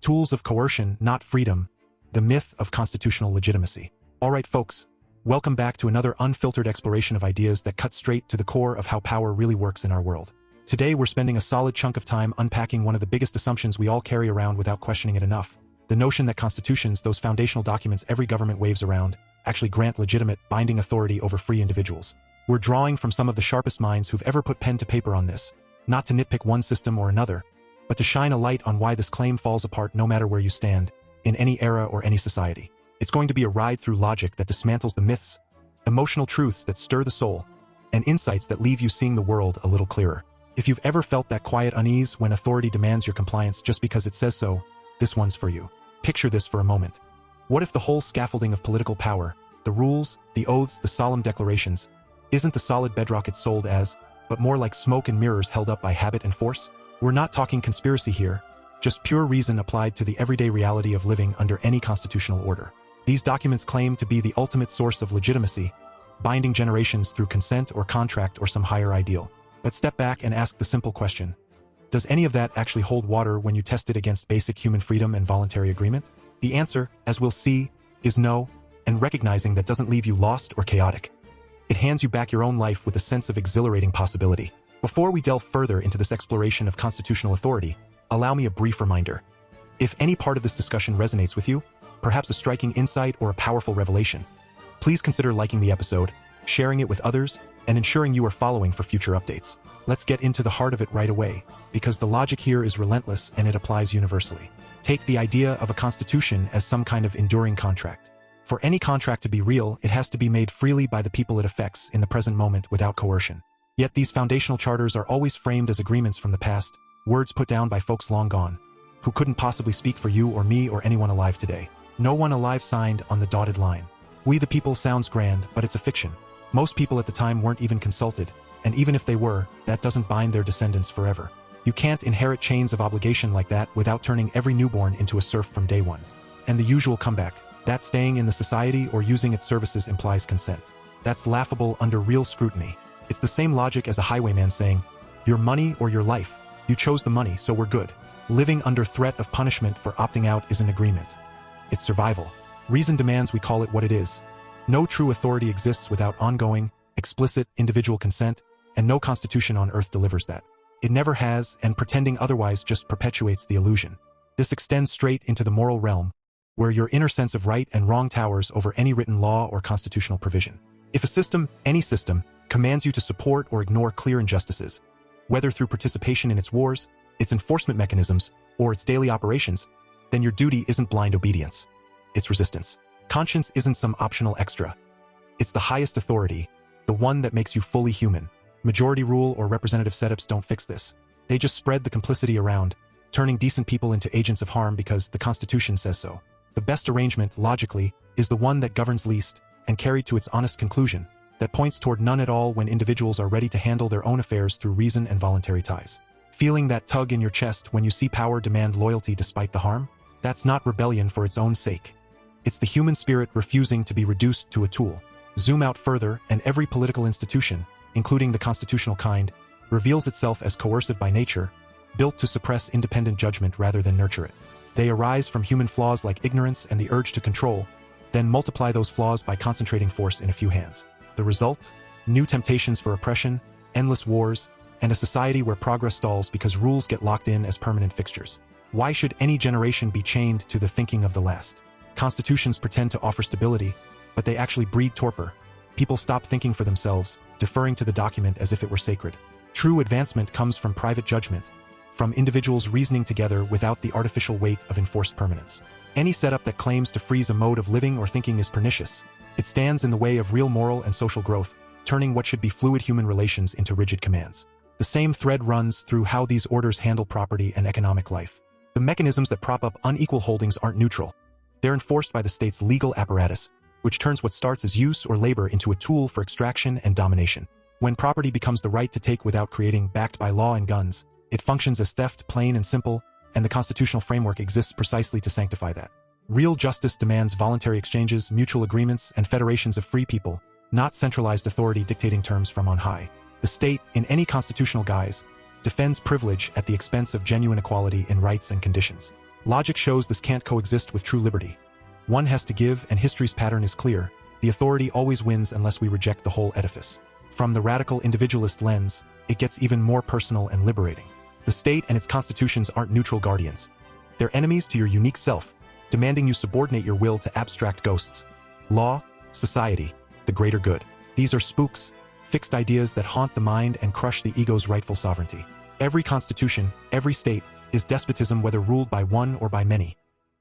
Tools of coercion, not freedom. The myth of constitutional legitimacy. Alright folks, welcome back to another unfiltered exploration of ideas that cut straight to the core of how power really works in our world. Today we're spending a solid chunk of time unpacking one of the biggest assumptions we all carry around without questioning it enough. The notion that constitutions, those foundational documents every government waves around, actually grant legitimate, binding authority over free individuals. We're drawing from some of the sharpest minds who've ever put pen to paper on this, not to nitpick one system or another, but to shine a light on why this claim falls apart no matter where you stand, in any era or any society. It's going to be a ride through logic that dismantles the myths, emotional truths that stir the soul, and insights that leave you seeing the world a little clearer. If you've ever felt that quiet unease when authority demands your compliance just because it says so, this one's for you. Picture this for a moment. What if the whole scaffolding of political power, the rules, the oaths, the solemn declarations, isn't the solid bedrock it's sold as, but more like smoke and mirrors held up by habit and force? We're not talking conspiracy here, just pure reason applied to the everyday reality of living under any constitutional order. These documents claim to be the ultimate source of legitimacy, binding generations through consent or contract or some higher ideal. But step back and ask the simple question. Does any of that actually hold water when you test it against basic human freedom and voluntary agreement? The answer, as we'll see, is no, and recognizing that doesn't leave you lost or chaotic. It hands you back your own life with a sense of exhilarating possibility. Before we delve further into this exploration of constitutional authority, allow me a brief reminder. If any part of this discussion resonates with you, perhaps a striking insight or a powerful revelation, please consider liking the episode, sharing it with others, and ensuring you are following for future updates. Let's get into the heart of it right away, because the logic here is relentless and it applies universally. Take the idea of a constitution as some kind of enduring contract. For any contract to be real, it has to be made freely by the people it affects in the present moment without coercion. Yet these foundational charters are always framed as agreements from the past, words put down by folks long gone, who couldn't possibly speak for you or me or anyone alive today. No one alive signed on the dotted line. We the people sounds grand, but it's a fiction. Most people at the time weren't even consulted, and even if they were, that doesn't bind their descendants forever. You can't inherit chains of obligation like that without turning every newborn into a serf from day one. And the usual comeback, that staying in the society or using its services implies consent. That's laughable under real scrutiny. It's the same logic as a highwayman saying, your money or your life. You chose the money, so we're good. Living under threat of punishment for opting out is an agreement. It's survival. Reason demands we call it what it is. No true authority exists without ongoing, explicit individual consent, and no constitution on earth delivers that. It never has, and pretending otherwise just perpetuates the illusion. This extends straight into the moral realm, where your inner sense of right and wrong towers over any written law or constitutional provision. If a system, any system, commands you to support or ignore clear injustices, whether through participation in its wars, its enforcement mechanisms, or its daily operations, then your duty isn't blind obedience. It's resistance. Conscience isn't some optional extra. It's the highest authority, the one that makes you fully human. Majority rule or representative setups don't fix this. They just spread the complicity around, turning decent people into agents of harm because the Constitution says so. The best arrangement, logically, is the one that governs least, and carried to its honest conclusion, that points toward none at all when individuals are ready to handle their own affairs through reason and voluntary ties. Feeling that tug in your chest when you see power demand loyalty despite the harm? That's not rebellion for its own sake. It's the human spirit refusing to be reduced to a tool. Zoom out further, and every political institution, including the constitutional kind, reveals itself as coercive by nature, built to suppress independent judgment rather than nurture it. They arise from human flaws like ignorance and the urge to control, then multiply those flaws by concentrating force in a few hands. The result? New temptations for oppression, endless wars, and a society where progress stalls because rules get locked in as permanent fixtures. Why should any generation be chained to the thinking of the last? Constitutions pretend to offer stability, but they actually breed torpor. People stop thinking for themselves, deferring to the document as if it were sacred. True advancement comes from private judgment, from individuals reasoning together without the artificial weight of enforced permanence. Any setup that claims to freeze a mode of living or thinking is pernicious. It stands in the way of real moral and social growth, turning what should be fluid human relations into rigid commands. The same thread runs through how these orders handle property and economic life. The mechanisms that prop up unequal holdings aren't neutral. They're enforced by the state's legal apparatus, which turns what starts as use or labor into a tool for extraction and domination. When property becomes the right to take without creating, backed by law and guns, it functions as theft, plain and simple, and the constitutional framework exists precisely to sanctify that. Real justice demands voluntary exchanges, mutual agreements, and federations of free people, not centralized authority dictating terms from on high. The state, in any constitutional guise, defends privilege at the expense of genuine equality in rights and conditions. Logic shows this can't coexist with true liberty. One has to give, and history's pattern is clear. The authority always wins unless we reject the whole edifice. From the radical individualist lens, it gets even more personal and liberating. The state and its constitutions aren't neutral guardians. They're enemies to your unique self, demanding you subordinate your will to abstract ghosts. Law, society, the greater good. These are spooks, fixed ideas that haunt the mind and crush the ego's rightful sovereignty. Every constitution, every state, is despotism whether ruled by one or by many.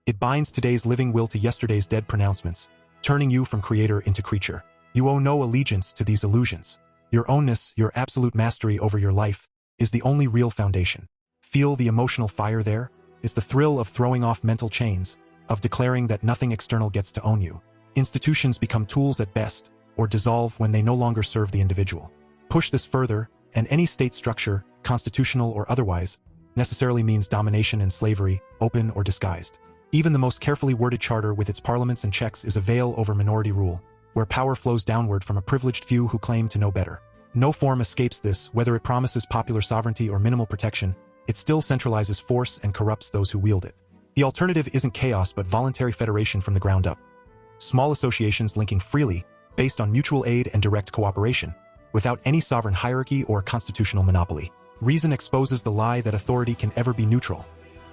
It binds today's living will to yesterday's dead pronouncements, turning you from creator into creature. You owe no allegiance to these illusions. Your ownness, your absolute mastery over your life, is the only real foundation. Feel the emotional fire there? It's the thrill of throwing off mental chains, of declaring that nothing external gets to own you. Institutions become tools at best, or dissolve when they no longer serve the individual. Push this further, and any state structure, constitutional or otherwise, necessarily means domination and slavery, open or disguised. Even the most carefully worded charter with its parliaments and checks is a veil over minority rule, where power flows downward from a privileged few who claim to know better. No form escapes this, whether it promises popular sovereignty or minimal protection, it still centralizes force and corrupts those who wield it. The alternative isn't chaos but voluntary federation from the ground up. Small associations linking freely, based on mutual aid and direct cooperation, without any sovereign hierarchy or constitutional monopoly. Reason exposes the lie that authority can ever be neutral.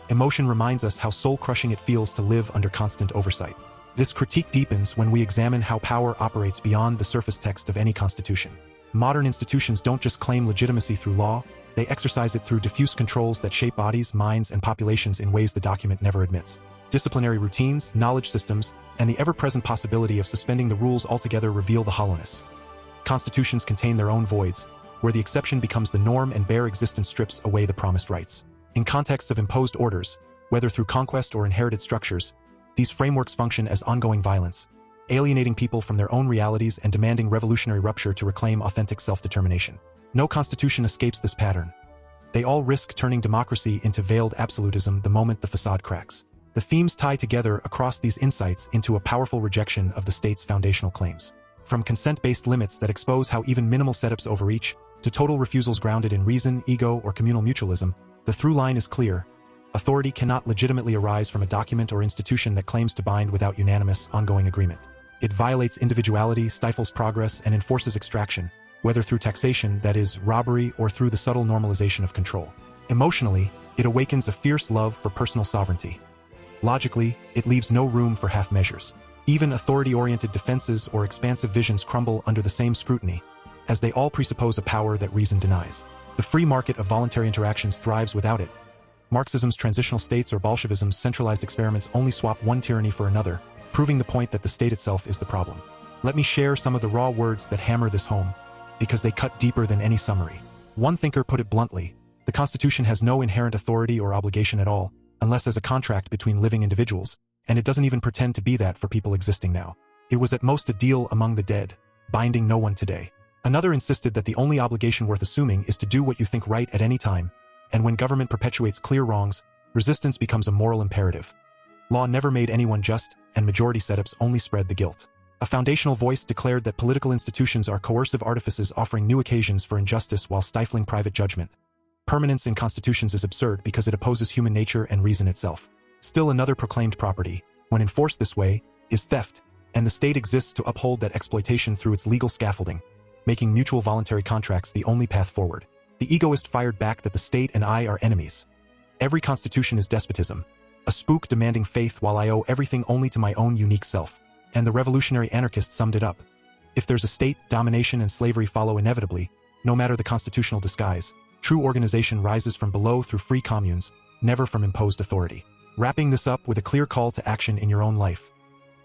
Emotion reminds us how soul-crushing it feels to live under constant oversight. This critique deepens when we examine how power operates beyond the surface text of any constitution. Modern institutions don't just claim legitimacy through law, they exercise it through diffuse controls that shape bodies, minds, and populations in ways the document never admits. Disciplinary routines, knowledge systems, and the ever-present possibility of suspending the rules altogether reveal the hollowness. Constitutions contain their own voids, where the exception becomes the norm and bare existence strips away the promised rights. In contexts of imposed orders, whether through conquest or inherited structures, these frameworks function as ongoing violence, alienating people from their own realities and demanding revolutionary rupture to reclaim authentic self-determination. No constitution escapes this pattern. They all risk turning democracy into veiled absolutism the moment the facade cracks. The themes tie together across these insights into a powerful rejection of the state's foundational claims. From consent-based limits that expose how even minimal setups overreach, to total refusals grounded in reason, ego, or communal mutualism, the through line is clear. Authority cannot legitimately arise from a document or institution that claims to bind without unanimous, ongoing agreement. It violates individuality, stifles progress, and enforces extraction, whether through taxation, that is, robbery, or through the subtle normalization of control. Emotionally, it awakens a fierce love for personal sovereignty. Logically, it leaves no room for half measures. Even authority-oriented defenses or expansive visions crumble under the same scrutiny, as they all presuppose a power that reason denies. The free market of voluntary interactions thrives without it. Marxism's transitional states or Bolshevism's centralized experiments only swap one tyranny for another, proving the point that the state itself is the problem. Let me share some of the raw words that hammer this home, because they cut deeper than any summary. One thinker put it bluntly: the Constitution has no inherent authority or obligation at all, unless as a contract between living individuals, and it doesn't even pretend to be that for people existing now. It was at most a deal among the dead, binding no one today. Another insisted that the only obligation worth assuming is to do what you think right at any time, and when government perpetuates clear wrongs, resistance becomes a moral imperative. Law never made anyone just, and majority setups only spread the guilt. A foundational voice declared that political institutions are coercive artifices offering new occasions for injustice while stifling private judgment. Permanence in constitutions is absurd because it opposes human nature and reason itself. Still another proclaimed property, when enforced this way, is theft, and the state exists to uphold that exploitation through its legal scaffolding, making mutual voluntary contracts the only path forward. The egoist fired back that the state and I are enemies. Every constitution is despotism, a spook demanding faith while I owe everything only to my own unique self. And the revolutionary anarchist summed it up: if there's a state, domination and slavery follow inevitably, no matter the constitutional disguise. True organization rises from below through free communes, never from imposed authority. Wrapping this up with a clear call to action in your own life.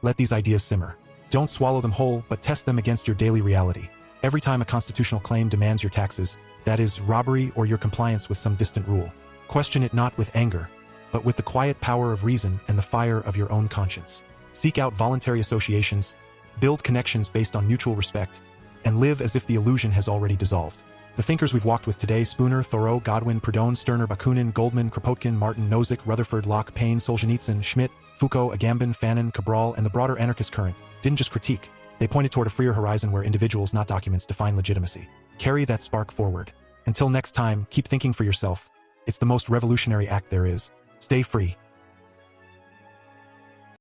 Let these ideas simmer. Don't swallow them whole, but test them against your daily reality. Every time a constitutional claim demands your taxes, that is, robbery or your compliance with some distant rule, question it not with anger, but with the quiet power of reason and the fire of your own conscience. Seek out voluntary associations, build connections based on mutual respect, and live as if the illusion has already dissolved. The thinkers we've walked with today, Stirner, Thoreau, Godwin, Proudhon, Stirner, Bakunin, Goldman, Kropotkin, Martin, Nozick, Rutherford, Locke, Paine, Solzhenitsyn, Schmidt, Foucault, Agamben, Fanon, Cabral, and the broader anarchist current didn't just critique. They pointed toward a freer horizon where individuals, not documents, define legitimacy. Carry that spark forward. Until next time, keep thinking for yourself. It's the most revolutionary act there is. Stay free.